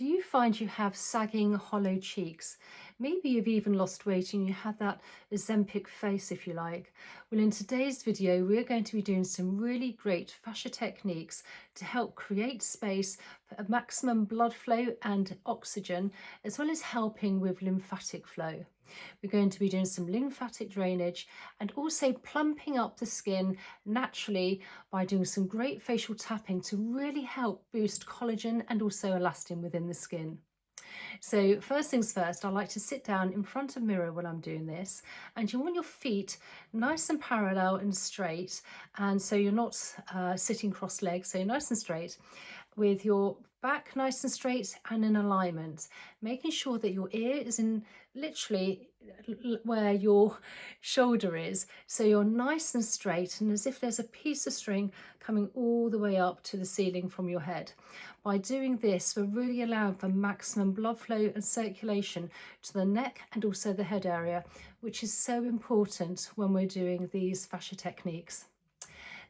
Do you find you have sagging, hollow cheeks? Maybe you've even lost weight and you have that Ozempic face, if you like. Well, in today's video, we're going to be doing some really great fascia techniques to help create space for a maximum blood flow and oxygen, as well as helping with lymphatic flow. We're going to be doing some lymphatic drainage and also plumping up the skin naturally by doing some great facial tapping to really help boost collagen and also elastin within the skin. So first things first, I like to sit down in front of a mirror when I'm doing this, and you want your feet nice and parallel and straight, and so you're not sitting cross-legged, so you're nice and straight with your back nice and straight and in alignment, making sure that your ear is in literally where your shoulder is, so you're nice and straight and as if there's a piece of string coming all the way up to the ceiling from your head. By doing this, we're really allowing for maximum blood flow and circulation to the neck and also the head area, which is so important when we're doing these fascia techniques.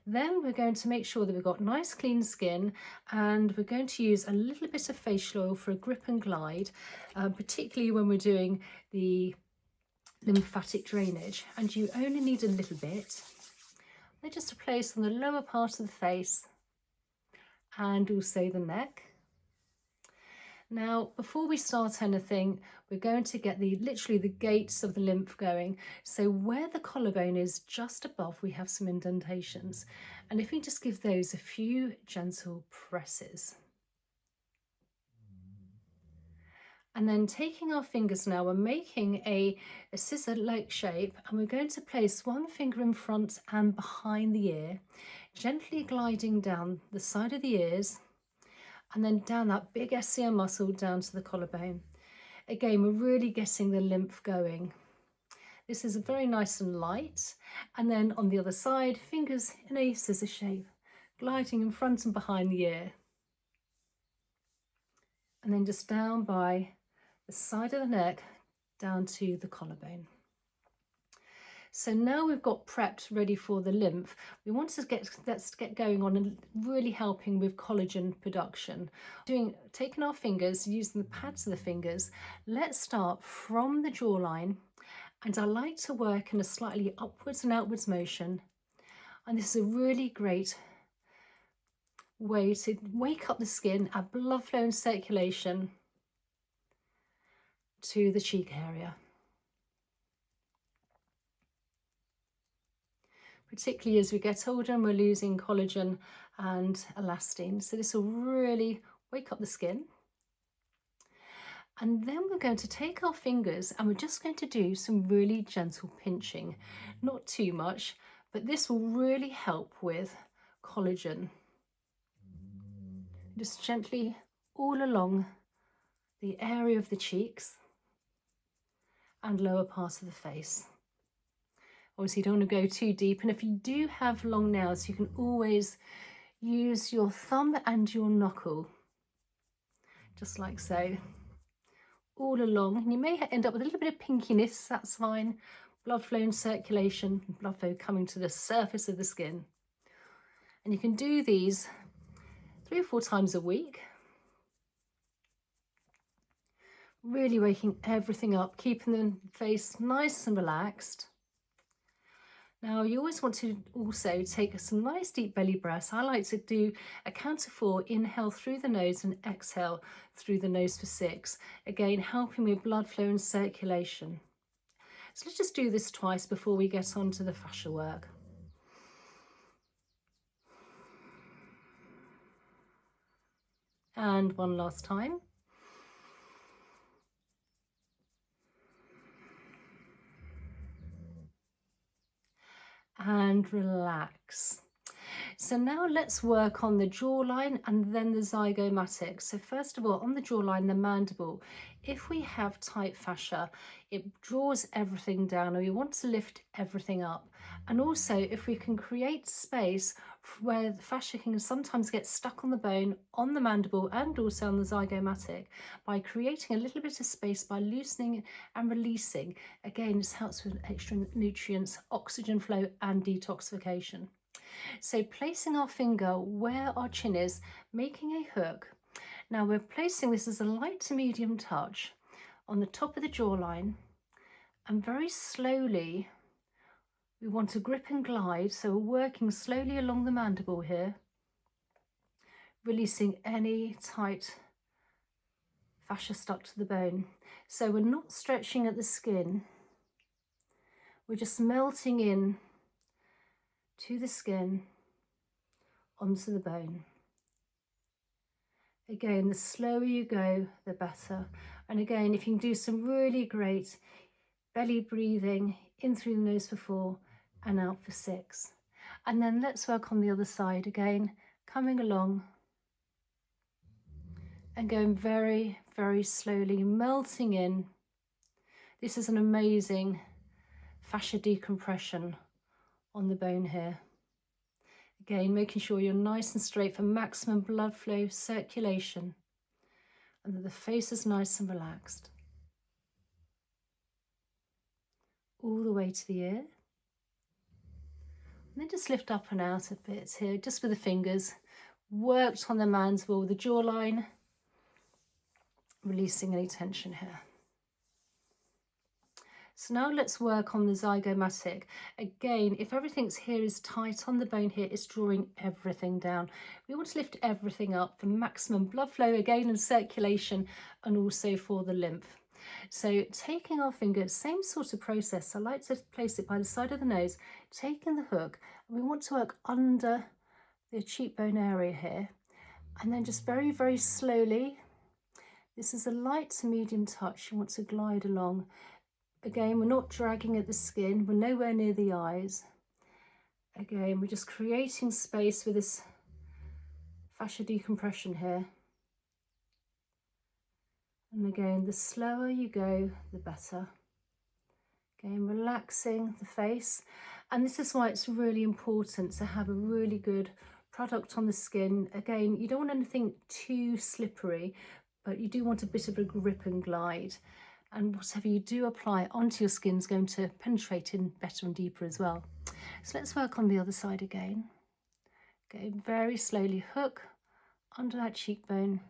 Then we're going to make sure that we've got nice clean skin, and we're going to use a little bit of facial oil for a grip and glide, particularly when we're doing the lymphatic drainage, and you only need a little bit. They're just to place on the lower part of the face and also the neck. Now, before we start anything, we're going to get literally the gates of the lymph going. So where the collarbone is just above, we have some indentations. And if we just give those a few gentle presses. And then taking our fingers now, we're making a scissor-like shape, and we're going to place one finger in front and behind the ear, gently gliding down the side of the ears, and then down that big SCM muscle down to the collarbone. Again, we're really getting the lymph going. This is very nice and light. And then on the other side, fingers in a scissor shape, gliding in front and behind the ear. And then just down by the side of the neck, down to the collarbone. So now we've got prepped ready for the lymph. We want to let's get going on and really helping with collagen production. Taking our fingers, using the pads of the fingers, let's start from the jawline, and I like to work in a slightly upwards and outwards motion. And this is a really great way to wake up the skin, add blood flow and circulation to the cheek area. Particularly as we get older and we're losing collagen and elastin. So this will really wake up the skin. And then we're going to take our fingers and we're just going to do some really gentle pinching. Not too much, but this will really help with collagen. Just gently all along the area of the cheeks and lower part of the face. Obviously, you don't want to go too deep, and if you do have long nails, you can always use your thumb and your knuckle, just like so, all along. And you may end up with a little bit of pinkiness, that's fine. Blood flow and circulation, blood flow coming to the surface of the skin. And you can do these 3 or 4 times a week. Really waking everything up, keeping the face nice and relaxed. Now, you always want to also take some nice deep belly breaths. I like to do a count of 4, inhale through the nose and exhale through the nose for 6. Again, helping with blood flow and circulation. So let's just do this twice before we get on to the fascia work. And one last time. And relax. So now let's work on the jawline and then the zygomatic. So first of all, on the jawline, the mandible, if we have tight fascia, it draws everything down, and we want to lift everything up. And also, if we can create space where the fascia can sometimes get stuck on the bone, on the mandible, and also on the zygomatic, by creating a little bit of space by loosening and releasing, again, this helps with extra nutrients, oxygen flow, and detoxification. So placing our finger where our chin is, making a hook. Now we're placing this as a light to medium touch on the top of the jawline, and very slowly we want to grip and glide, so we're working slowly along the mandible here, releasing any tight fascia stuck to the bone. So we're not stretching at the skin, we're just melting in to the skin onto the bone. Again, the slower you go, the better. And again, if you can do some really great belly breathing in through the nose for 4 and out for 6. And then let's work on the other side again, coming along and going very, very slowly, melting in. This is an amazing fascia decompression on the bone here. Again, making sure you're nice and straight for maximum blood flow, circulation, and that the face is nice and relaxed. All the way to the ear. And then just lift up and out a bit here, just with the fingers. Worked on the mandible, the jawline, releasing any tension here. So now let's work on the zygomatic. Again, if everything's here is tight on the bone here, it's drawing everything down. We want to lift everything up for maximum blood flow again and circulation, and also for the lymph. So taking our finger, same sort of process. I like to place it by the side of the nose, taking the hook, and we want to work under the cheekbone area here. And then just very, very slowly, this is a light to medium touch. You want to glide along. Again, we're not dragging at the skin, we're nowhere near the eyes. Again, we're just creating space with this fascia decompression here. And again, the slower you go, the better. Again, relaxing the face. And this is why it's really important to have a really good product on the skin. Again, you don't want anything too slippery, but you do want a bit of a grip and glide. And whatever you do apply onto your skin is going to penetrate in better and deeper as well. So let's work on the other side again. Okay, very slowly hook under that cheekbone,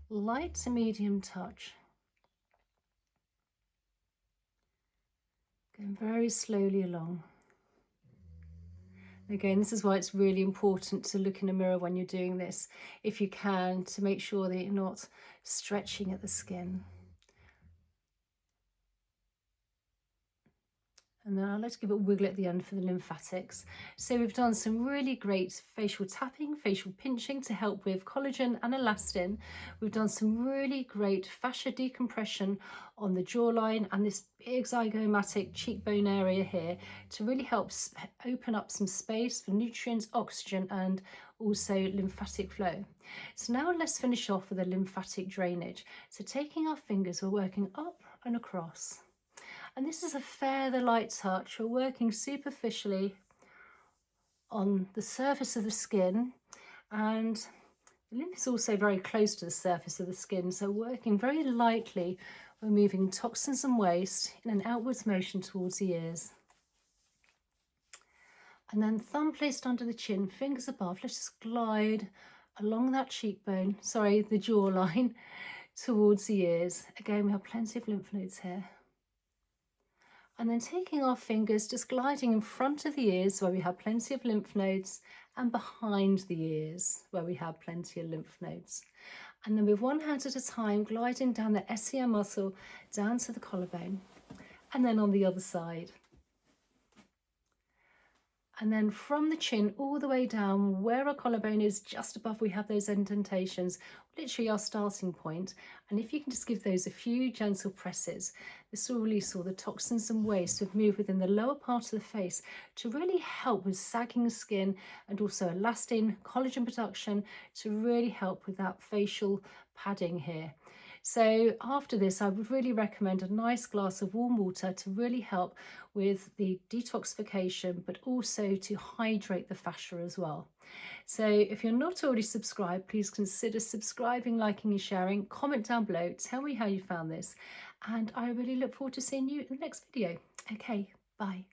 light to medium touch. Going very slowly along. Again, this is why it's really important to look in a mirror when you're doing this, if you can, to make sure that you're not stretching at the skin. And then I'll let's give it a wiggle at the end for the lymphatics. So we've done some really great facial tapping, facial pinching to help with collagen and elastin. We've done some really great fascia decompression on the jawline and this big zygomatic cheekbone area here to really help open up some space for nutrients, oxygen, and also lymphatic flow. So now let's finish off with a lymphatic drainage. So taking our fingers, we're working up and across. And this is a feather light touch. We're working superficially on the surface of the skin, and the lymph is also very close to the surface of the skin, so working very lightly, we're moving toxins and waste in an outwards motion towards the ears. And then thumb placed under the chin, fingers above, let's just glide along that cheekbone, the jawline, towards the ears. Again, we have plenty of lymph nodes here. And then taking our fingers, just gliding in front of the ears where we have plenty of lymph nodes, and behind the ears where we have plenty of lymph nodes. And then with one hand at a time, gliding down the SCM muscle down to the collarbone, and then on the other side. And then from the chin all the way down where our collarbone is, just above we have those indentations, literally our starting point. And if you can just give those a few gentle presses, this will release all the toxins and waste that move within the lower part of the face to really help with sagging skin and also elastin, collagen production, to really help with that facial padding here. So after this, I would really recommend a nice glass of warm water to really help with the detoxification, but also to hydrate the fascia as well. So if you're not already subscribed, please consider subscribing, liking and sharing. Comment down below, tell me how you found this. And I really look forward to seeing you in the next video. Okay, bye.